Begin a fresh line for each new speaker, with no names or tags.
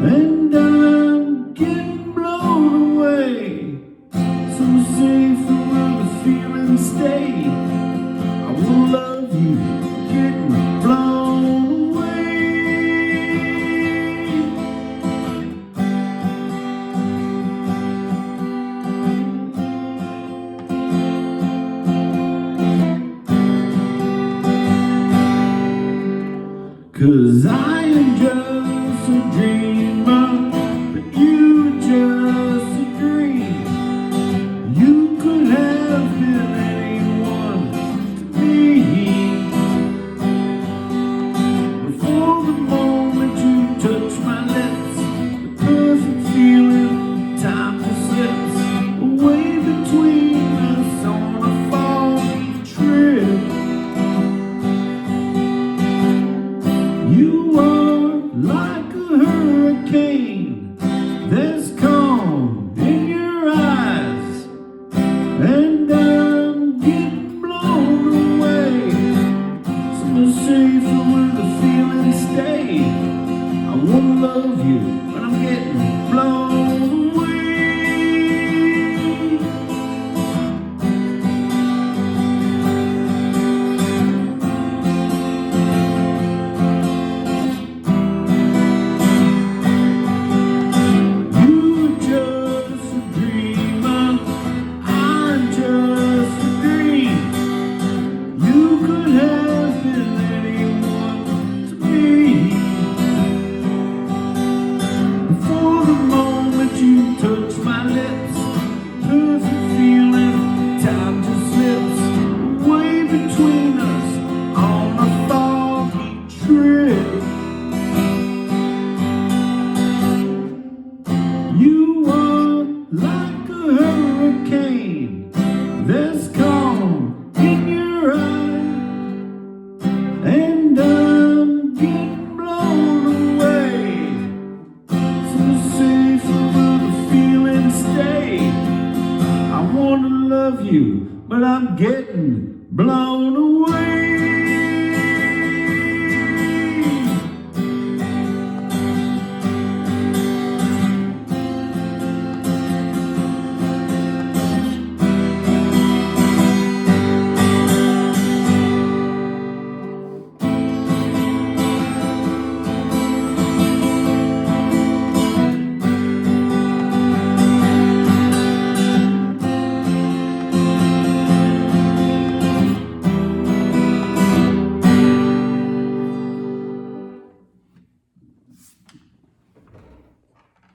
and I'm getting blown away. So safe where the feeling stay. I will love you, getting blown away. 'Cause I am just a dreamer, but you are just a dream. You could have been anyone to me. Before the moment you touch my lips, the perfect feeling, time just slips away between us on a foggy trip. You are like a hurricane, there's calm in your eyes, and I'm getting blown away. So safe where the feelings stay. I wanna love you, but I'm getting blown away. Between us on a foggy trip. You are like a hurricane, there's calm in your eye, and I'm getting blown away. So safe where the feelings stay. I wanna love you, but I'm getting blown away.